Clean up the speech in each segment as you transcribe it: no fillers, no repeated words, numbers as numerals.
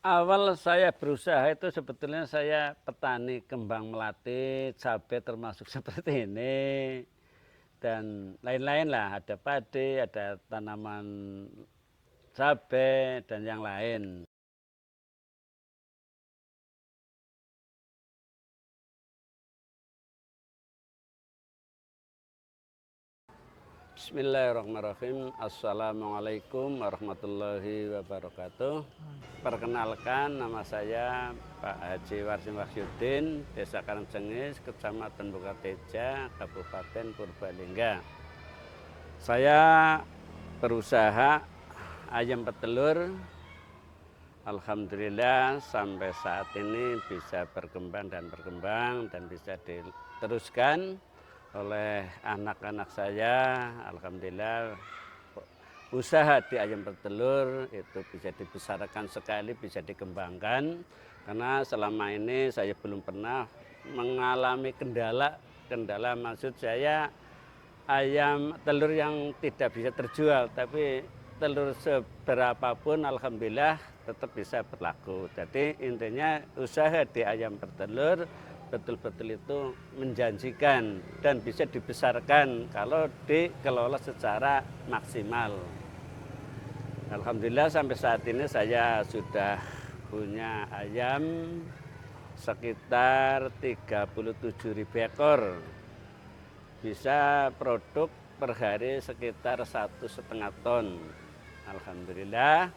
Awal saya berusaha itu sebetulnya saya petani kembang melati, cabai termasuk seperti ini, dan lain-lain lah. Ada padi, ada tanaman cabai, dan yang lain. Bismillahirrahmanirrahim. Assalamualaikum warahmatullahi wabarakatuh. Perkenalkan, nama saya Pak Haji Warsim Wahyudin, Desa Karangcengis, Kecamatan Bukateja, Kabupaten Purbalingga. Saya berusaha ayam petelur. Alhamdulillah sampai saat ini bisa berkembang dan bisa diteruskan oleh anak-anak saya. Alhamdulillah usaha di ayam petelur itu bisa dibesarkan sekali, bisa dikembangkan, karena selama ini saya belum pernah mengalami kendala maksud saya ayam telur yang tidak bisa terjual, tapi telur seberapapun alhamdulillah tetap bisa berlaku. Jadi intinya usaha di ayam petelur betul-betul itu menjanjikan dan bisa dibesarkan kalau dikelola secara maksimal. Alhamdulillah sampai saat ini saya sudah punya ayam sekitar 37.000 ekor. Bisa produk per hari sekitar 1,5 ton. Alhamdulillah.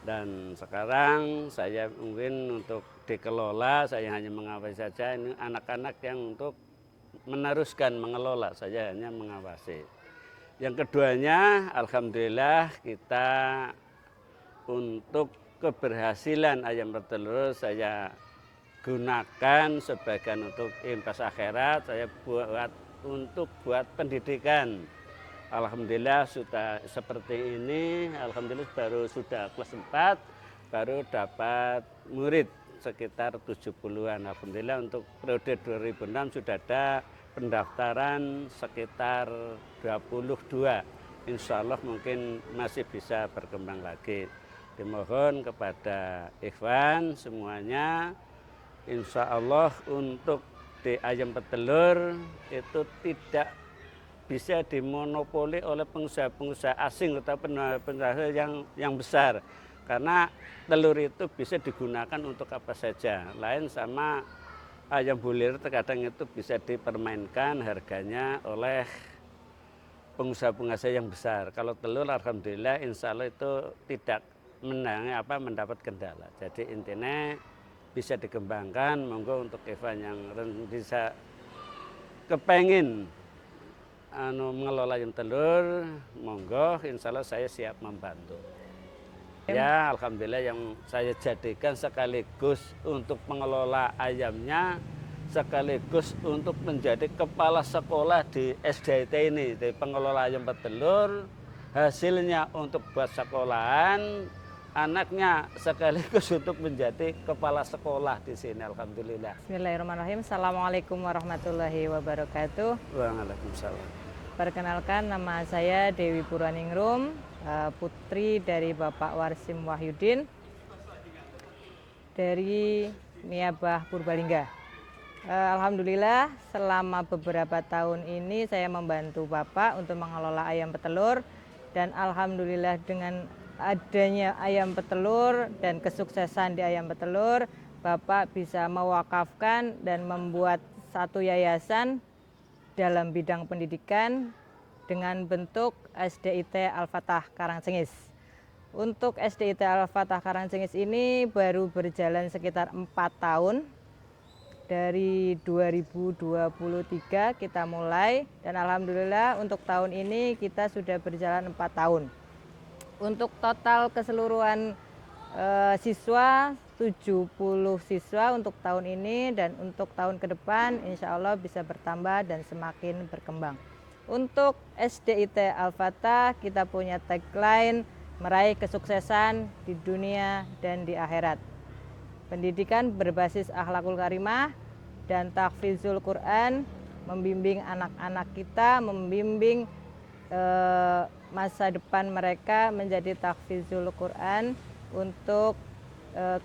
Dan sekarang saya mungkin untuk dikelola, saya hanya mengawasi saja. Ini anak-anak yang untuk meneruskan mengelola, saya hanya mengawasi. Yang keduanya, alhamdulillah kita untuk keberhasilan ayam petelur saya gunakan sebagian untuk investasi akhirat, saya buat pendidikan. Alhamdulillah sudah seperti ini, alhamdulillah baru sudah kelas 4, baru dapat murid sekitar 70-an. Alhamdulillah untuk periode 2006 sudah ada pendaftaran sekitar 22. Insya Allah mungkin masih bisa berkembang lagi. Dimohon kepada ikhwan semuanya, insya Allah untuk di ayam petelur itu tidak bisa dimonopoli oleh pengusaha-pengusaha asing atau pengusaha yang besar, karena telur itu bisa digunakan untuk apa saja. Lain sama ayam bulir, terkadang itu bisa dipermainkan harganya oleh pengusaha-pengusaha yang besar. Kalau telur alhamdulillah insya Allah itu tidak mendapat kendala. Jadi intinya bisa dikembangkan, monggo untuk Evan yang bisa kepengen mengelola ayam telur, monggo insya Allah saya siap membantu. Ya alhamdulillah yang saya jadikan sekaligus untuk mengelola ayamnya, sekaligus untuk menjadi kepala sekolah di SDIT ini, di pengelola ayam petelur. Hasilnya untuk buat sekolahan, anaknya sekaligus untuk menjadi kepala sekolah di sini. Alhamdulillah. Bismillahirrahmanirrahim. Assalamualaikum warahmatullahi wabarakatuh. Waalaikumsalam. Perkenalkan, nama saya Dewi Purwaningrum, putri dari Bapak Warsim Wahyudin dari Niabah Purbalingga. Alhamdulillah selama beberapa tahun ini saya membantu Bapak untuk mengelola ayam petelur, dan alhamdulillah dengan adanya ayam petelur dan kesuksesan di ayam petelur, Bapak bisa mewakafkan dan membuat satu yayasan dalam bidang pendidikan dengan bentuk SDIT Al-Fatah Karangcengis. Untuk SDIT Al-Fatah Karangcengis ini baru berjalan sekitar 4 tahun. Dari 2023 kita mulai, dan alhamdulillah untuk tahun ini kita sudah berjalan 4 tahun. Untuk total keseluruhan siswa 70 siswa untuk tahun ini, dan untuk tahun ke depan insya Allah bisa bertambah dan semakin berkembang. Untuk SDIT Al-Fatah kita punya tagline meraih kesuksesan di dunia dan di akhirat. Pendidikan berbasis akhlakul karimah dan tahfizul Quran, membimbing anak-anak kita, membimbing masa depan mereka menjadi tahfizul Quran untuk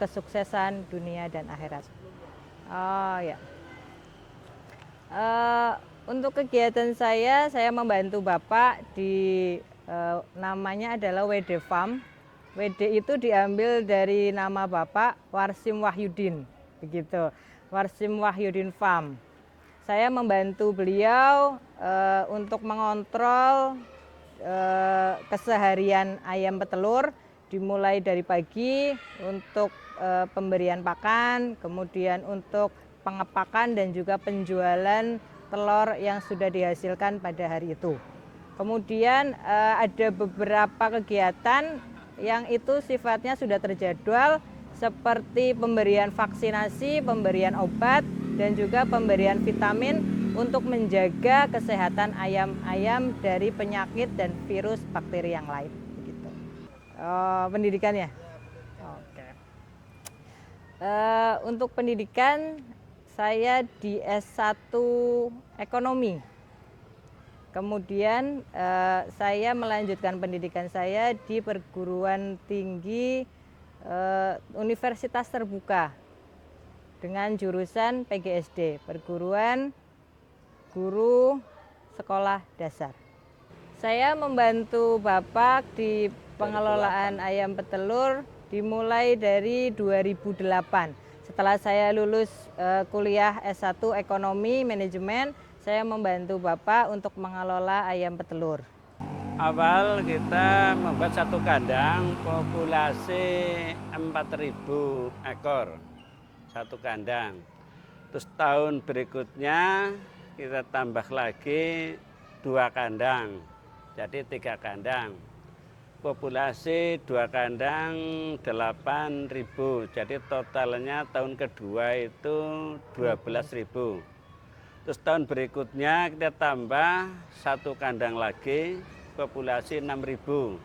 kesuksesan dunia dan akhirat. Oh ya. Untuk kegiatan saya membantu Bapak di namanya adalah WD Farm. WD itu diambil dari nama Bapak Warsim Wahyudin, begitu. Warsim Wahyudin Farm. Saya membantu beliau untuk mengontrol keseharian ayam petelur, dimulai dari pagi untuk pemberian pakan, kemudian untuk pengepakan dan juga penjualan telur yang sudah dihasilkan pada hari itu. Kemudian ada beberapa kegiatan yang itu sifatnya sudah terjadwal, seperti pemberian vaksinasi, pemberian obat, dan juga pemberian vitamin untuk menjaga kesehatan ayam-ayam dari penyakit dan virus bakteri yang lain. Begitu. Pendidikannya? Oke. Untuk pendidikan saya di S1 Ekonomi. Kemudian saya melanjutkan pendidikan saya di perguruan tinggi Universitas Terbuka dengan jurusan PGSD, Perguruan Guru Sekolah Dasar. Saya membantu Bapak di pengelolaan ayam petelur dimulai dari 2008. Setelah saya lulus kuliah S1 Ekonomi Manajemen, saya membantu Bapak untuk mengelola ayam petelur. Awal kita membuat satu kandang populasi 4.000 ekor, satu kandang. Terus tahun berikutnya kita tambah lagi 2 kandang, jadi 3 kandang. Populasi 2 kandang 8.000, jadi totalnya tahun kedua itu 12.000. Terus tahun berikutnya kita tambah 1 kandang lagi, populasi 6.000.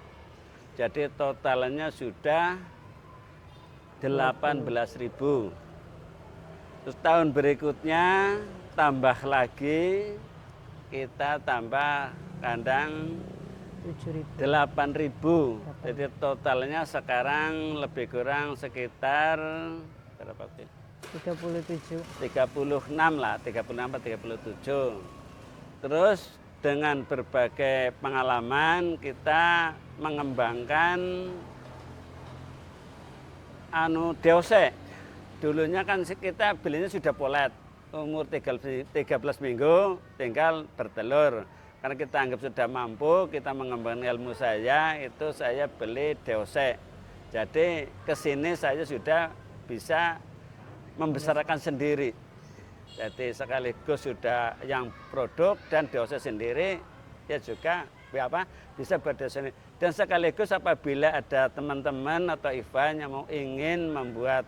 Jadi totalnya sudah 18.000. Terus tahun berikutnya tambah lagi, kita tambah kandang 8.000. Jadi totalnya sekarang lebih kurang sekitar berapa sih? 36 lah, 36 37. Terus dengan berbagai pengalaman kita mengembangkan DOC. Dulunya kan kita belinya sudah polet, umur 13 minggu tinggal bertelur. Karena kita anggap sudah mampu, kita mengembangkan ilmu saya, itu saya beli DOC. Jadi kesini saya sudah bisa membesarkan sendiri. Jadi sekaligus sudah yang produk dan DOC sendiri, ya juga bisa berdasar. Dan sekaligus apabila ada teman-teman atau Ivan yang ingin membuat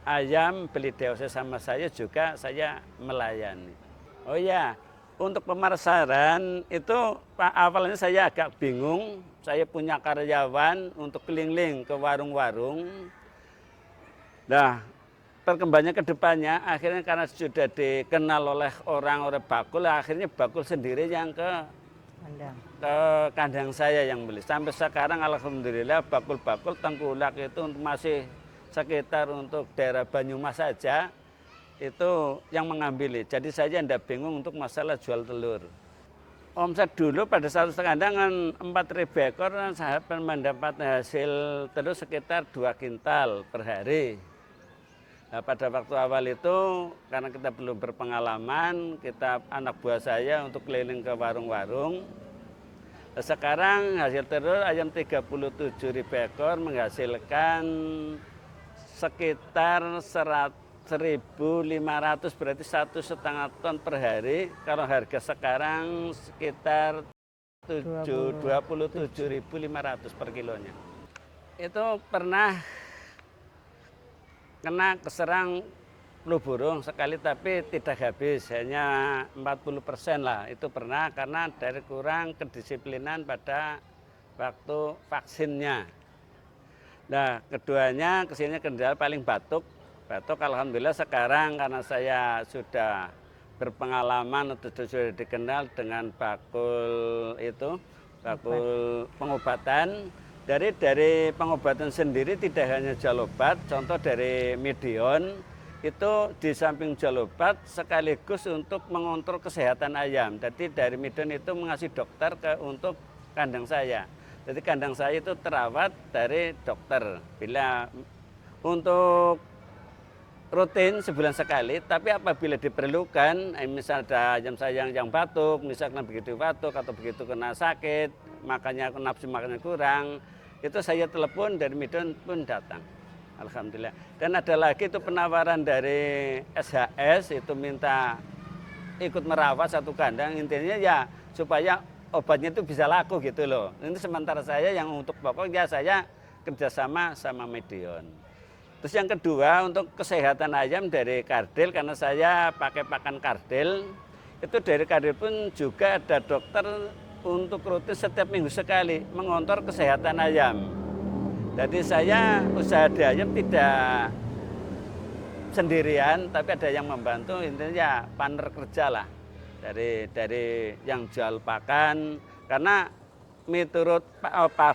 ayam, beli DOC sama saya juga, saya melayani. Oh ya, untuk pemasaran itu awalnya saya agak bingung. Saya punya karyawan untuk keliling ke warung-warung. Nah, perkembangannya ke depannya akhirnya karena sudah dikenal oleh orang-orang bakul, akhirnya bakul sendiri yang ke kandang saya yang beli. Sampai sekarang alhamdulillah bakul-bakul tengkulak itu masih sekitar untuk daerah Banyumas saja itu yang mengambil. Jadi saya tidak bingung untuk masalah jual telur. Omset dulu pada satu kandang 4.000 ekor, saya mendapat hasil telur sekitar 2 kintal per hari. Nah, pada waktu awal itu karena kita belum berpengalaman, kita anak buah saya untuk keliling ke warung-warung. Nah, sekarang hasil telur ayam 37.000 ekor menghasilkan sekitar 1.500, berarti 1,5 ton per hari. Kalau harga sekarang sekitar 27.500 per kilonya. Itu pernah kena keserang flu burung sekali, tapi tidak habis, hanya 40% lah. Itu pernah karena dari kurang kedisiplinan pada waktu vaksinnya. Nah, keduanya kesini kendala paling batuk. Batuk alhamdulillah sekarang karena saya sudah berpengalaman atau sudah dikenal dengan bakul itu, bakul pengobatan. Dari pengobatan sendiri tidak hanya jual obat, contoh dari Medion itu di samping jual obat sekaligus untuk mengontrol kesehatan ayam. Jadi dari Medion itu mengasih dokter untuk kandang saya. Jadi kandang saya itu terawat dari dokter. Bila untuk rutin sebulan sekali, tapi apabila diperlukan, misal ada ayam saya yang batuk, misalkan begitu batuk atau begitu kena sakit, makanya nafsu makannya kurang, itu saya telepon dari Medion pun datang. Alhamdulillah. Dan ada lagi itu penawaran dari SHS itu minta ikut merawat satu kandang, intinya ya supaya obatnya itu bisa laku gitu loh. Ini sementara saya yang untuk pokoknya saya kerjasama sama Medion. Terus yang kedua untuk kesehatan ayam dari Kardel, karena saya pakai pakan Kardel, itu dari Kardel pun juga ada dokter untuk rutin setiap minggu sekali mengontrol kesehatan ayam. Jadi saya usaha di ayam tidak sendirian, tapi ada yang membantu, intinya partner kerja lah dari yang jual pakan, karena menurut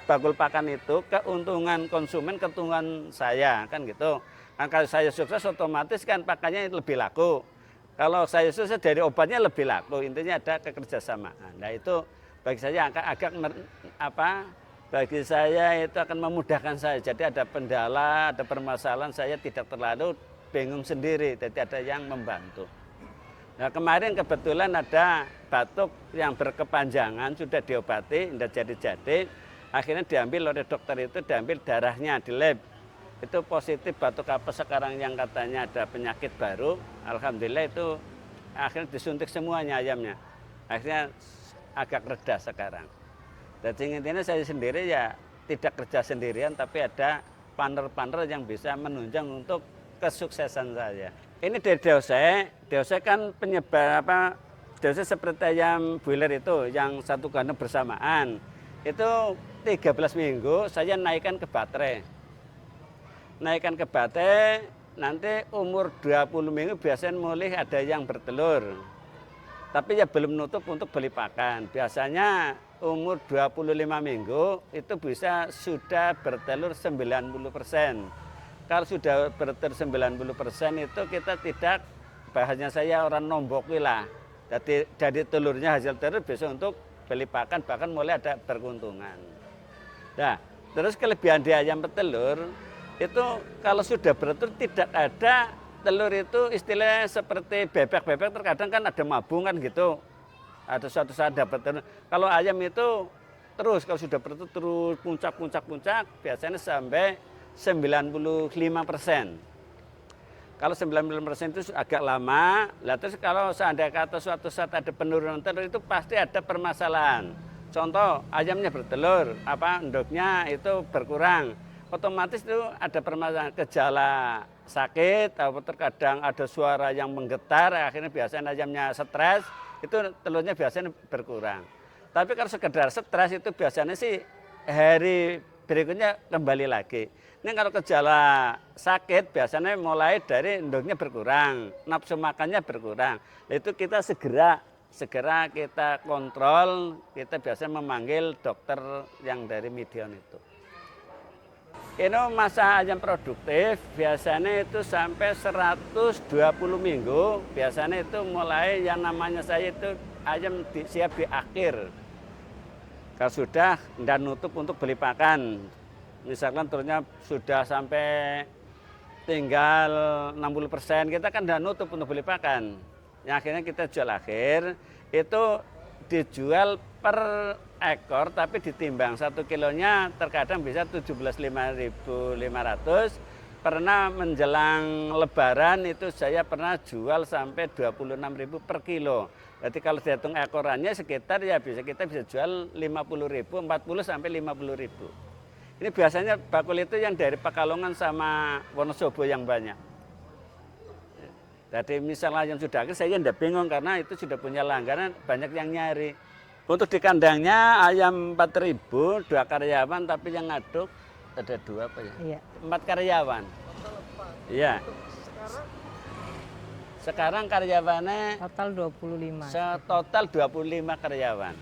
bakul pakan itu keuntungan konsumen, keuntungan saya kan gitu. Nah, kalau saya sukses otomatis kan pakannya lebih laku. Kalau saya sukses dari obatnya lebih laku, intinya ada kekerjasamaan. Nah itu bagi saya agak bagi saya itu akan memudahkan saya. Jadi ada kendala, ada permasalahan, saya tidak terlalu bingung sendiri, jadi ada yang membantu. Nah kemarin kebetulan ada batuk yang berkepanjangan, sudah diobati, tidak jadi-jadi. Akhirnya diambil oleh dokter itu, diambil darahnya di lab. Itu positif batuk apa sekarang yang katanya ada penyakit baru. Alhamdulillah itu akhirnya disuntik semuanya ayamnya. Akhirnya agak reda sekarang. Jadi intinya saya sendiri ya tidak kerja sendirian, tapi ada partner-partner yang bisa menunjang untuk kesuksesan saya. Ini dari Deose kan penyebar Deose seperti ayam broiler itu yang satu kandang bersamaan. Itu 13 minggu saya naikkan ke baterai. Naikkan ke baterai, nanti umur 20 minggu biasanya mulai ada yang bertelur. Tapi ya belum nutup untuk beli pakan. Biasanya umur 25 minggu itu bisa sudah bertelur 90%. Kalau sudah bertelur 90% itu kita tidak, bahasanya saya orang nomboki lah. Jadi dari telurnya hasil telur bisa untuk beli pakan, bahkan mulai ada berkeuntungan. Nah, terus kelebihan di ayam petelur itu kalau sudah bertelur tidak ada telur itu istilahnya seperti bebek-bebek terkadang kan ada mabung kan gitu. Ada suatu saat dapat telur. Kalau ayam itu terus kalau sudah bertelur terus puncak biasanya sampai 95%. Kalau 95% itu agak lama, lah terus kalau seandainya kata suatu saat ada penurunan telur itu pasti ada permasalahan. Contoh ayamnya bertelur, endoknya itu berkurang, otomatis itu ada permasalahan gejala sakit, atau terkadang ada suara yang menggetar, akhirnya biasanya ayamnya stres, itu telurnya biasanya berkurang. Tapi kalau sekedar stres itu biasanya sih hari berikutnya kembali lagi. Ini kalau gejala sakit biasanya mulai dari endoknya berkurang, nafsu makannya berkurang. Itu kita segera kita kontrol, kita biasanya memanggil dokter yang dari Medion itu. Ini masa ayam produktif biasanya itu sampai 120 minggu, biasanya itu mulai yang namanya saya itu ayam siap di akhir. Kalau sudah dan nutup untuk beli pakan. Misalkan telurnya sudah sampai tinggal 60%, kita kan udah nutup untuk beli pakan. Yang akhirnya kita jual akhir, itu dijual per ekor tapi ditimbang 1 kilonya terkadang bisa 17.500. Pernah menjelang lebaran itu saya pernah jual sampai 26.000 per kilo. Jadi kalau dihitung ekorannya sekitar ya kita bisa jual 50.000, 40 sampai 50.000. Ini biasanya bakul itu yang dari Pekalongan sama Wonosobo yang banyak. Jadi misalnya yang sudah akhir saya tidak bingung karena itu sudah punya langganan, banyak yang nyari. Untuk di kandangnya ayam 4.000, 2 karyawan, tapi yang ngaduk ada 2 apa ya? Iya. 4 karyawan. Iya. Sekarang karyawannya total 25. Total 25 karyawan.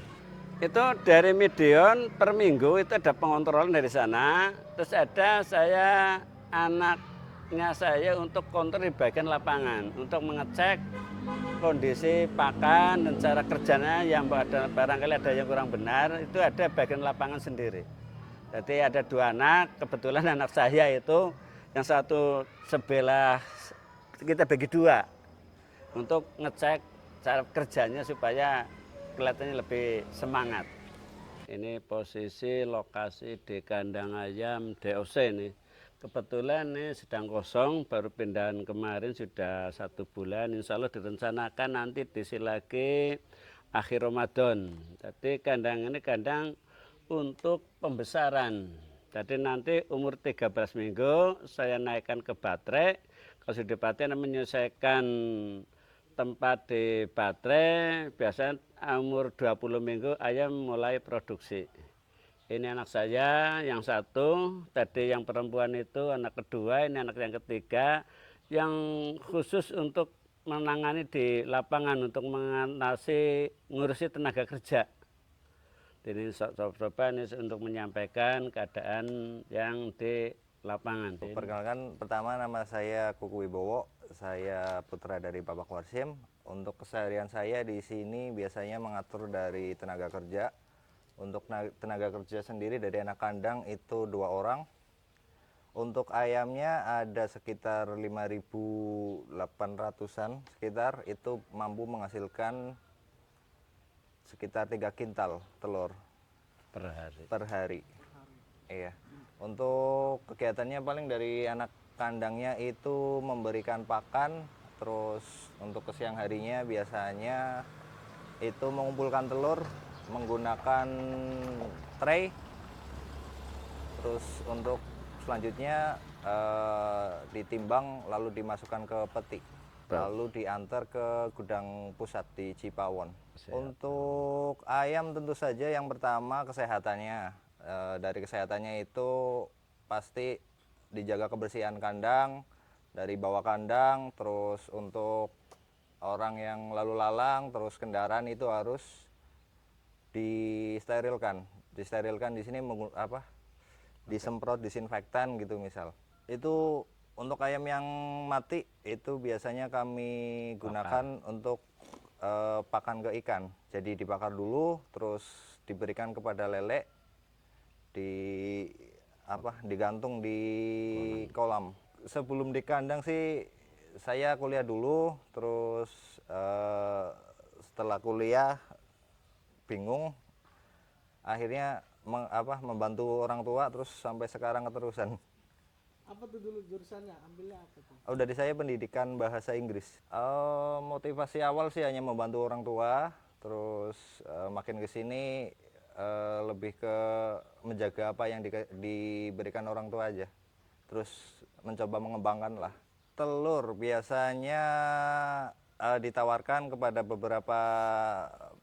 Itu dari Medion per minggu itu ada pengontrolan dari sana. Terus ada saya anaknya saya untuk kontrol di bagian lapangan untuk mengecek kondisi pakan dan cara kerjanya yang barangkali ada yang kurang benar itu ada bagian lapangan sendiri. Jadi ada dua anak, kebetulan anak saya itu yang satu sebelah kita bagi dua untuk ngecek cara kerjanya supaya kelihatannya lebih semangat. Ini posisi lokasi di kandang ayam DOC nih. Kebetulan ini sedang kosong, baru pindahan kemarin sudah 1 bulan. Insya Allah direncanakan nanti diisi lagi akhir Ramadan. Jadi kandang ini kandang untuk pembesaran. Jadi nanti umur 13 minggu saya naikkan ke baterai. Kalau sudah baterai menyesuaikan tempat di baterai, biasanya umur 20 minggu ayam mulai produksi. Ini anak saya yang satu, tadi yang perempuan itu anak kedua, ini anak yang ketiga, yang khusus untuk menangani di lapangan untuk mengatasi ngurusi tenaga kerja. Jadi coba ini untuk menyampaikan keadaan yang di lapangan. Perkenalkan, pertama nama saya Kuku Wibowo, saya putra dari Bapak Warsim. Untuk keseharian saya di sini biasanya mengatur dari tenaga kerja. Untuk tenaga kerja sendiri dari anak kandang itu 2 orang. Untuk ayamnya ada sekitar 5.800-an sekitar, itu mampu menghasilkan sekitar 3 kintal telur per hari. Iya. Untuk kegiatannya paling dari anak kandangnya itu memberikan pakan, terus untuk ke siang harinya biasanya itu mengumpulkan telur menggunakan tray. Terus untuk selanjutnya ditimbang lalu dimasukkan ke peti, lalu diantar ke gudang pusat di Cipawon. Untuk ayam tentu saja yang pertama kesehatannya. Dari kesehatannya itu pasti dijaga kebersihan kandang, dari bawah kandang, terus untuk orang yang lalu lalang, terus kendaraan itu harus disterilkan. Disterilkan di sini disemprot disinfektan gitu misal. Itu untuk ayam yang mati itu biasanya kami gunakan untuk pakan ke ikan. Jadi dibakar dulu, terus diberikan kepada lele, digantung di kolam. Sebelum di kandang sih saya kuliah dulu, terus setelah kuliah bingung, akhirnya membantu orang tua, terus sampai sekarang keterusan. Apa tuh dulu jurusannya? Ambilnya apa tuh? Oh, dari saya pendidikan bahasa Inggris. Motivasi awal sih hanya membantu orang tua, terus makin kesini lebih ke menjaga apa yang diberikan orang tua aja. Terus mencoba mengembangkan lah. Telur biasanya ditawarkan kepada beberapa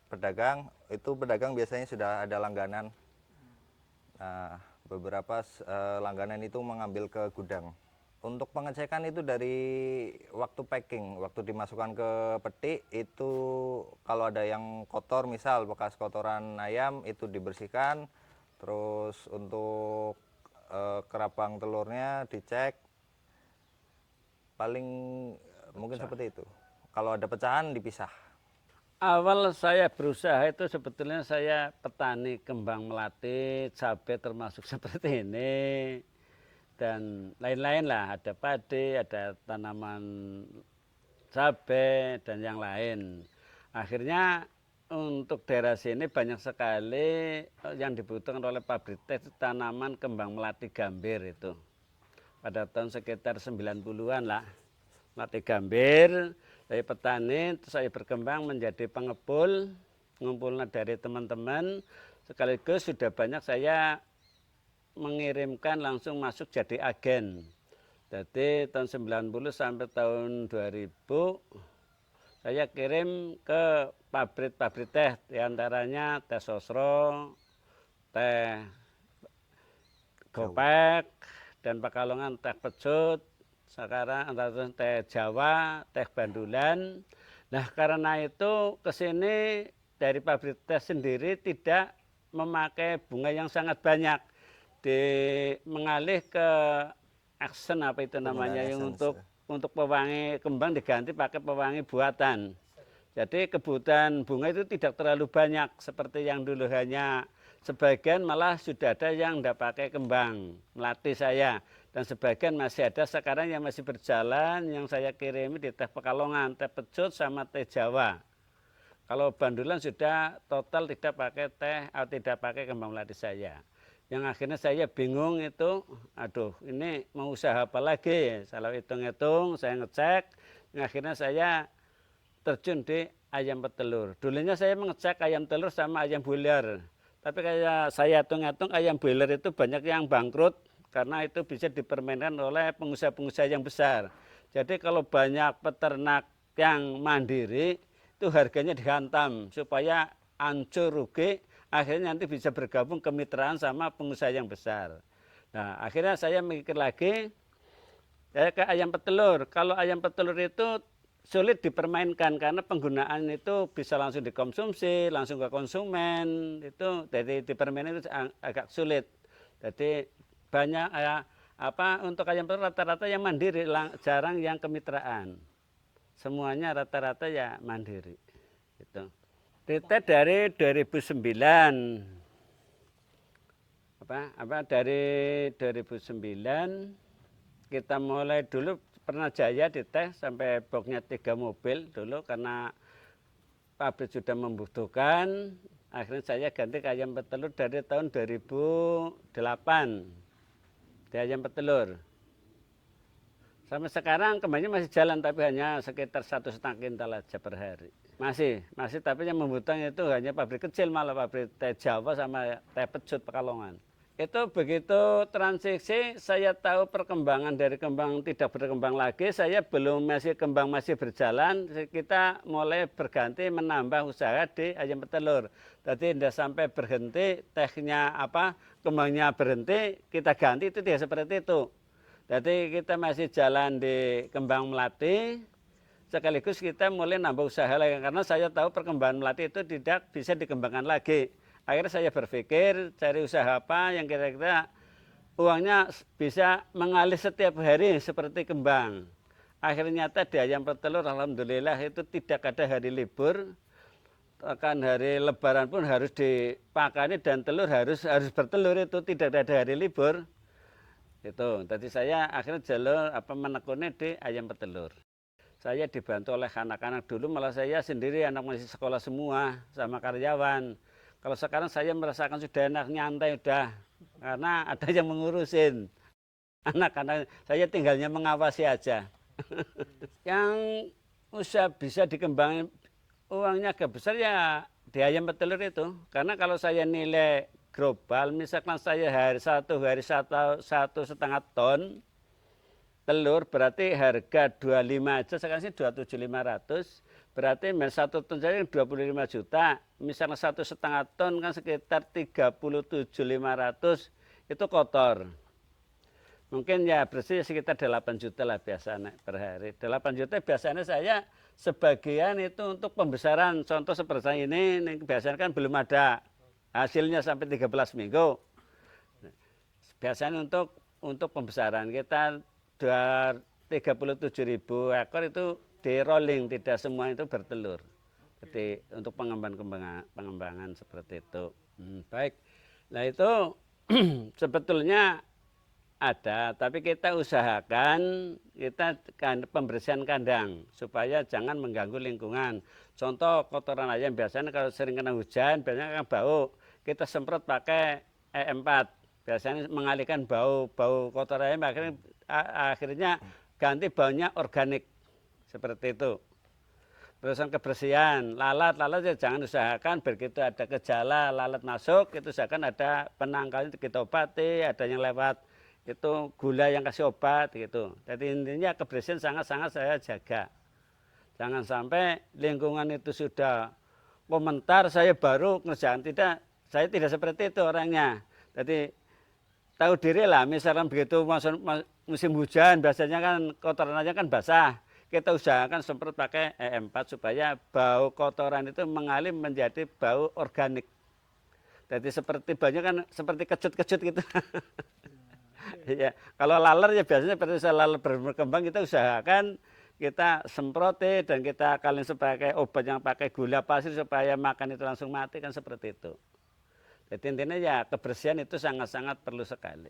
pedagang. Itu pedagang biasanya sudah ada langganan. Nah, beberapa langganan itu mengambil ke gudang. Untuk pengecekan itu dari waktu packing, waktu dimasukkan ke peti itu kalau ada yang kotor, misal bekas kotoran ayam itu dibersihkan. Terus untuk kerabang telurnya dicek, paling mungkin seperti itu. Kalau ada pecahan dipisah. Awal saya berusaha itu sebetulnya saya petani kembang melati, cabai termasuk seperti ini. Dan lain-lain lah, ada padi, ada tanaman cabai, dan yang lain. Akhirnya untuk daerah sini banyak sekali yang dibutuhkan oleh pabrik teh tanaman kembang melati gambir itu. Pada tahun sekitar 90-an lah, melati gambir. Dari petani, terus saya berkembang menjadi pengepul, ngumpulnya dari teman-teman, sekaligus sudah banyak saya mengirimkan langsung masuk jadi agen. Jadi tahun 90 sampai tahun 2000, saya kirim ke pabrik-pabrik teh, diantaranya teh Sosro, teh Gopek, dan Pekalongan teh Pecut, sekarang antara teh Jawa, teh Bandulan. Nah karena itu kesini dari pabrik teh sendiri tidak memakai bunga yang sangat banyak, mengalih ke action apa itu namanya yang untuk pewangi kembang diganti pakai pewangi buatan. Jadi kebutuhan bunga itu tidak terlalu banyak seperti yang dulu, hanya sebagian malah sudah ada yang tidak pakai kembang melati saya, dan sebagian masih ada sekarang yang masih berjalan yang saya kirimi di teh Pekalongan, teh Pecut sama teh Jawa. Kalau Bandulan sudah total tidak pakai teh atau tidak pakai kembang melati saya. Yang akhirnya saya bingung itu, aduh ini mau usaha apa lagi? Kalau hitung-hitung saya ngecek, yang akhirnya saya terjun di ayam petelur. Dulunya saya mengecek ayam telur sama ayam broiler. Tapi kayak saya hitung-hitung ayam broiler itu banyak yang bangkrut karena itu bisa dipermainkan oleh pengusaha-pengusaha yang besar. Jadi kalau banyak peternak yang mandiri itu harganya dihantam supaya hancur rugi, akhirnya nanti bisa bergabung kemitraan sama pengusaha yang besar. Nah, akhirnya saya mikir lagi, saya ke ayam petelur. Kalau ayam petelur itu sulit dipermainkan karena penggunaan itu bisa langsung dikonsumsi, langsung ke konsumen, itu jadi dipermainkan itu agak sulit. Jadi banyak untuk ayam petelur rata-rata yang mandiri, jarang yang kemitraan. Semuanya rata-rata ya mandiri. Gitu. Kita dari 2009, dari 2009 kita mulai dulu. Pernah jaya di teh sampai boxnya 3 mobil dulu karena pabrik sudah membutuhkan. Akhirnya saya ganti ke ayam petelur dari tahun 2008 di ayam petelur. Sampai sekarang kembangnya masih jalan tapi hanya sekitar 1,5 kintal aja per hari. Masih tapi yang membutuhkan itu hanya pabrik kecil, malah pabrik teh Jawa sama teh Pecut Pekalongan. Itu begitu transisi saya tahu perkembangan dari kembang tidak berkembang lagi, saya belum kembang masih berjalan, kita mulai berganti menambah usaha di ayam petelur. Jadi tidak sampai berhenti tehnya kembangnya berhenti kita ganti, itu tidak seperti itu. Jadi kita masih jalan di kembang melati, sekaligus kita mulai nambah usaha lagi karena saya tahu perkembangan melati itu tidak bisa dikembangkan lagi. Akhirnya saya berpikir cari usaha apa yang kira-kira uangnya bisa mengalir setiap hari seperti kembang. Akhirnya nyata di ayam petelur alhamdulillah itu tidak ada hari libur. Bahkan hari lebaran pun harus dipakani dan telur harus bertelur, itu tidak ada hari libur. Itu. Jadi saya akhirnya menekuni di ayam petelur. Saya dibantu oleh anak-anak dulu, malah saya sendiri anak masih sekolah semua sama karyawan. Kalau sekarang saya merasakan sudah enak, nyantai udah, karena ada yang mengurusin. Anak-anak saya tinggalnya mengawasi aja. Yang usaha bisa dikembangkan uangnya agak besar ya di ayam petelur itu. Karena kalau saya nilai global, misalkan saya satu hari 1,5 ton telur, berarti harga 25 aja, sekarang sih 27.500. Berarti 1 ton saja 25 juta, misalnya 1,5 ton kan sekitar 37.500, itu kotor. Mungkin ya bersih sekitar 8 juta lah biasanya per hari. 8 juta biasanya saya sebagian itu untuk pembesaran. Contoh seperti ini biasanya kan belum ada hasilnya sampai 13 minggu. Biasanya untuk pembesaran kita 37.000 ekor itu di rolling, tidak semua itu bertelur. Jadi untuk pengembangan seperti itu. Baik. Nah itu sebetulnya ada, tapi kita usahakan pembersihan kandang supaya jangan mengganggu lingkungan. Contoh kotoran ayam biasanya kalau sering kena hujan biasanya kan bau. Kita semprot pakai E4. Biasanya mengalihkan bau kotoran ayam, akhirnya ganti baunya organik. Seperti itu. Terusan kebersihan, lalat ya jangan usahakan begitu ada gejala lalat masuk, itu usahakan ada penangkalnya kita obati, ada yang lewat itu gula yang kasih obat gitu. Jadi intinya kebersihan sangat-sangat saya jaga. Jangan sampai lingkungan itu sudah komentar saya baru ngerjakan, saya tidak seperti itu orangnya. Jadi tahu diri lah, misalkan begitu musim hujan biasanya kan kotoran aja kan basah. kita usahakan semprot pakai E4 supaya bau kotoran itu mengalir menjadi bau organik. Jadi seperti baunya kan seperti kecut-kecut gitu. Ya, kalau laler ya biasanya seperti laler berkembang, kita usahakan kita semproti dan kita kalian sebagai obat yang pakai gula pasir supaya makan itu langsung mati, kan seperti itu. Jadi intinya ya kebersihan itu sangat-sangat perlu sekali.